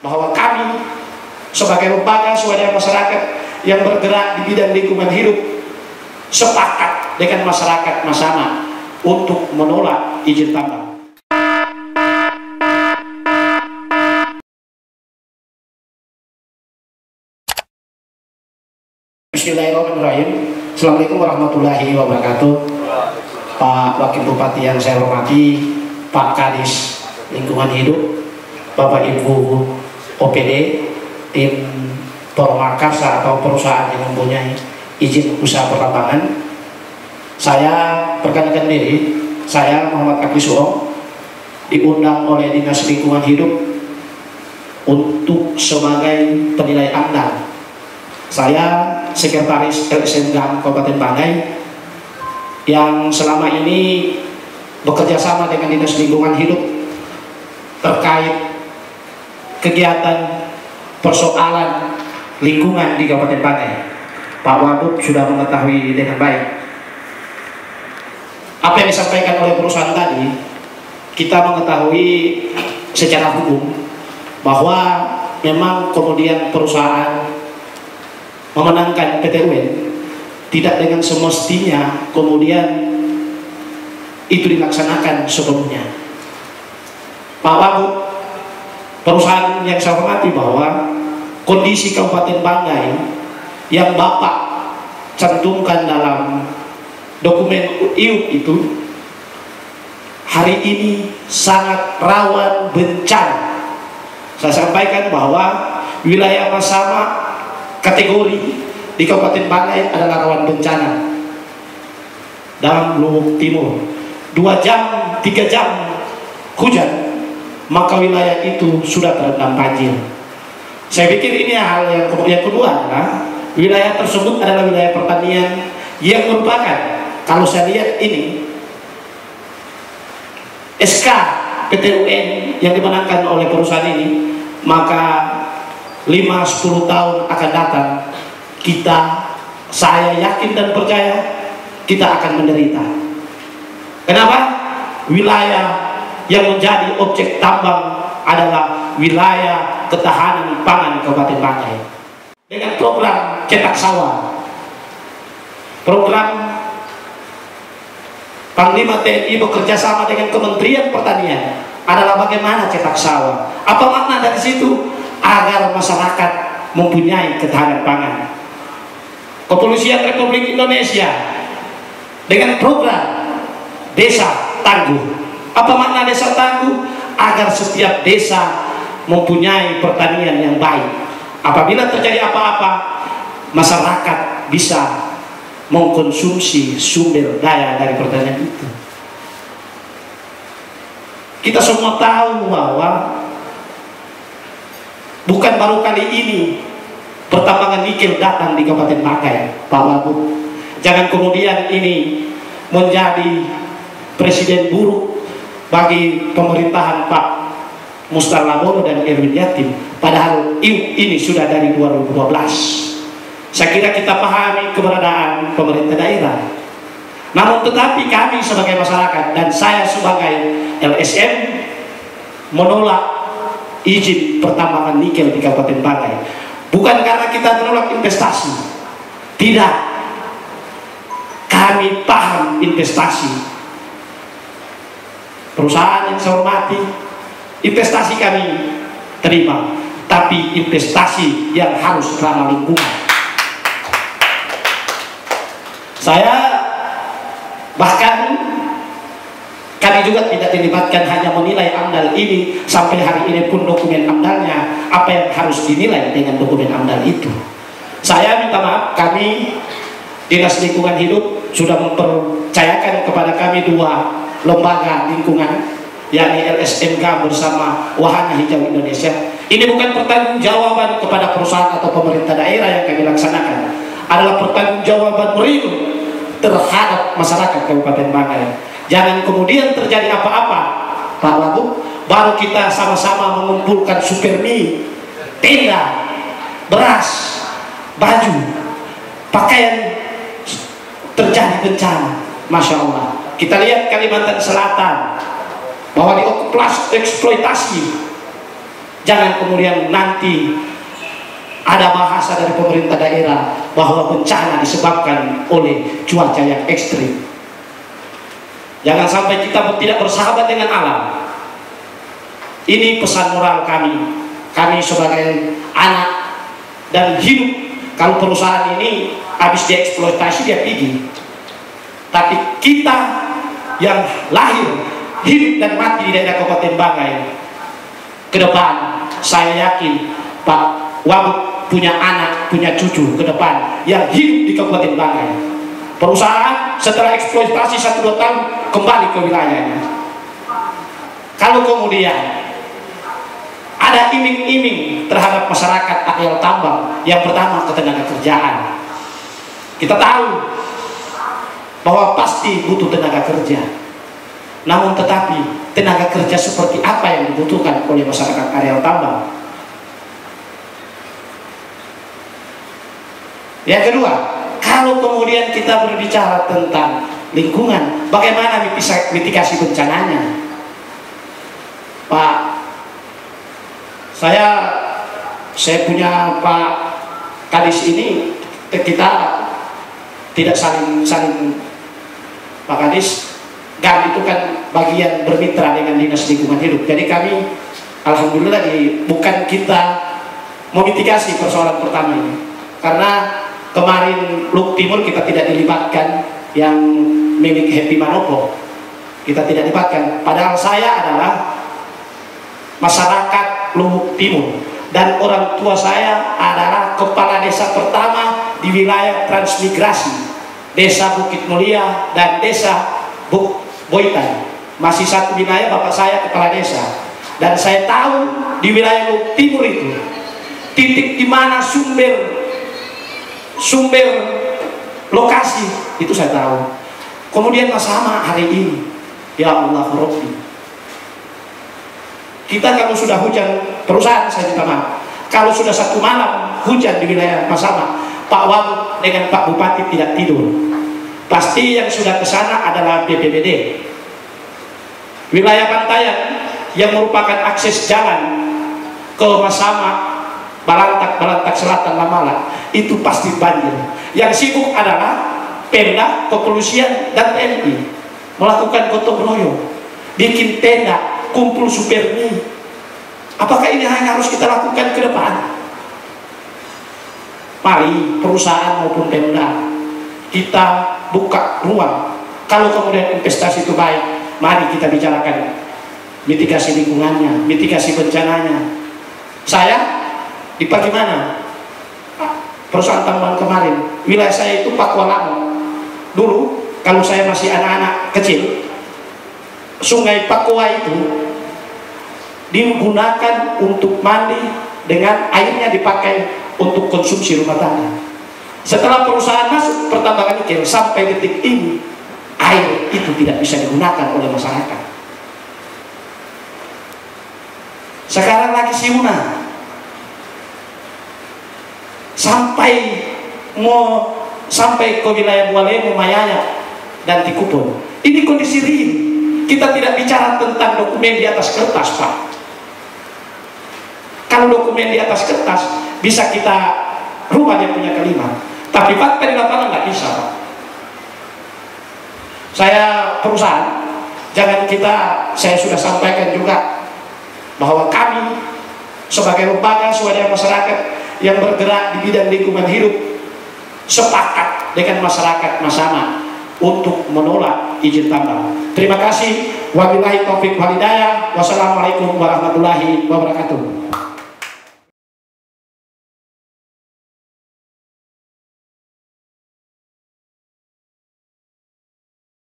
bahwa kami sebagai lembaga swadaya masyarakat yang bergerak di bidang lingkungan hidup sepakat dengan masyarakat Masama untuk menolak izin tambang. Bismillahirrahmanirrahim. Assalamualaikum warahmatullahi wabarakatuh. Pak Wakil Bupati yang saya hormati, Pak Kadis Lingkungan Hidup, Bapak Ibu OPD, tim Pormakarsa atau perusahaan yang mempunyai izin usaha pertambangan. Saya perkenalkan diri, saya Muhammad Akli Suong, diundang oleh Dinas Lingkungan Hidup untuk sebagai penilai AMDAL. Saya Sekretaris LSM GAM Kabupaten Banggai yang selama ini bekerja sama dengan Dinas Lingkungan Hidup terkait kegiatan persoalan lingkungan di Kabupaten Banggai. Pak Wagub sudah mengetahui dengan baik apa yang disampaikan oleh perusahaan tadi. Kita mengetahui secara hukum bahwa memang kemudian perusahaan memenangkan PT UN tidak dengan semestinya kemudian itu dilaksanakan sebelumnya. Pak Wagub, perusahaan yang saya hormati, bahwa kondisi Kabupaten Banggai yang Bapak cantumkan dalam dokumen IUP itu hari ini sangat rawan bencana. Saya sampaikan bahwa wilayah Masama kategori di Kabupaten Banggai adalah rawan bencana. Dalam Luwuk Timur 2 jam 3 jam hujan, maka wilayah itu sudah terendam banjir. Saya pikir ini hal yang kedua adalah wilayah tersebut adalah wilayah pertanian yang merupakan, kalau saya lihat ini SK PT UN yang dimenangkan oleh perusahaan ini, maka 5-10 tahun akan datang saya yakin dan percaya kita akan menderita. Kenapa? Wilayah yang menjadi objek tambang adalah wilayah ketahanan pangan Kabupaten Banggai. Dengan program cetak sawah, program Panglima TNI bekerja sama dengan Kementerian Pertanian adalah bagaimana cetak sawah. Apa makna dari situ? Agar masyarakat mempunyai ketahanan pangan. Kepolisian Republik Indonesia dengan program Desa Tangguh. Apa makna Desa Tangguh? Agar setiap desa mempunyai pertanian yang baik. Apabila terjadi apa-apa, masyarakat bisa mengkonsumsi sumber daya dari pertanian itu. Kita semua tahu bahwa bukan baru kali ini pertambangan nikel datang di Kabupaten Banggai, Pak Wagub. Jangan kemudian ini menjadi presiden buruk bagi pemerintahan Pak Mustar Labono dan Erwin Yatim. Padahal ini sudah dari 2012. Saya kira kita pahami keberadaan pemerintah daerah. Namun tetapi kami sebagai masyarakat dan saya sebagai LSM menolak izin pertambangan nikel di Kabupaten Banggai. Bukan karena kita menolak investasi, tidak. Kami paham investasi. Perusahaan yang saya hormati, investasi kami terima, tapi investasi yang harus ramah lingkungan. Saya bahkan kami juga tidak dilibatkan hanya menilai AMDAL ini. Sampai hari ini pun dokumen AMDALnya, apa yang harus dinilai dengan dokumen AMDAL itu. Saya minta maaf, kami Dinas Lingkungan Hidup sudah mempercayakan kepada kami 2 lembaga lingkungan, yakni LSM GAM bersama Wahana Hijau Indonesia. Ini bukan pertanggungjawaban kepada perusahaan atau pemerintah daerah yang kami laksanakan, adalah pertanggungjawaban real terhadap masyarakat Kabupaten Banggai. Jangan kemudian terjadi apa-apa, Pak Wagub, baru kita sama-sama mengumpulkan super mie, tenda, beras, baju, pakaian, terjadi bencana. Masya Allah. Kita lihat Kalimantan Selatan bahwa dieksploitasi Jangan kemudian nanti ada bahasa dari pemerintah daerah bahwa bencana disebabkan oleh cuaca yang ekstrim. Jangan sampai kita tidak bersahabat dengan alam. Ini pesan moral kami. Kami sebagai anak dan hidup. Kalau perusahaan ini habis dieksploitasi dia pergi. Tapi kita yang lahir, hidup dan mati di daerah Kabupaten Banggai, ke depan saya yakin Pak Wagub punya anak, punya cucu ke depan yang hidup di Kabupaten Banggai. Perusahaan setelah eksploitasi 1-2 tahun kembali ke wilayahnya. Kalau kemudian ada iming-iming terhadap masyarakat areal tambang, yang pertama ketenaga kerjaan. Kita tahu bahwa pasti butuh tenaga kerja. Namun tetapi tenaga kerja seperti apa yang dibutuhkan oleh masyarakat areal tambang? Yang kedua, kalau kemudian kita berbicara tentang lingkungan, bagaimana mitigasi bencananya? Pak, saya punya Pak Kadis ini, kita tidak saling Pak Kadis, GAM itu kan bagian bermitra dengan Dinas Lingkungan Hidup. Jadi kami alhamdulillah bukan kita memitigasi persoalan pertama ini, karena kemarin Luk Timur kita tidak dilibatkan, yang milik Happy Manopo kita tidak dilibatkan. Padahal saya adalah masyarakat Lubuk Timur dan orang tua saya adalah kepala desa pertama di wilayah transmigrasi, Desa Bukit Mulia dan Desa Boitan. Masih satu wilayah, bapak saya kepala desa. Dan saya tahu di wilayah Lubuk Timur itu titik di mana sumber lokasi itu saya tahu. Kemudian sama hari ini, ya Allah Rabbi, kita kalau sudah hujan, perusahaan saya minta maaf, kalau sudah satu malam hujan di wilayah Masama, Pak Wagub dengan Pak Bupati tidak tidur. Pasti yang sudah ke sana adalah BPBD. Wilayah Bantayan yang merupakan akses jalan ke Masama, Balantak Selatan, Lamala, itu pasti banjir. Yang sibuk adalah Pemda, Kepolisian, dan TNI melakukan gotong royong, bikin tenda, kumpul supermi. Apakah ini hanya harus kita lakukan ke depan? Mari perusahaan maupun Pemda kita buka ruang. Kalau kemudian investasi itu baik, mari kita bicarakan mitigasi lingkungannya, mitigasi bencananya. Saya di bagaimana perusahaan tambang kemarin, wilayah saya itu Pakualamo. Dulu kalau saya masih anak-anak kecil, sungai Pakua itu digunakan untuk mandi, dengan airnya dipakai untuk konsumsi rumah tangga. Setelah perusahaan masuk pertambangan nikel, sampai detik ini air itu tidak bisa digunakan oleh masyarakat. Sekarang lagi siuna, sampai ke wilayah Bualemo, Mayaya, dan Tikupon. Ini kondisi real. Kita tidak bicara tentang dokumen di atas kertas, Pak. Kalau dokumen di atas kertas bisa kita rubah dia punya kalimat, tapi fakta di lapangan nggak bisa, Pak. Saya perusahaan, saya sudah sampaikan juga bahwa kami sebagai lembaga swadaya masyarakat yang bergerak di bidang lingkungan hidup sepakat dengan masyarakat Masama untuk menolak izin tambang. Terima kasih. Wabillahi taufiq wal hidayah. Wassalamualaikum warahmatullahi wabarakatuh.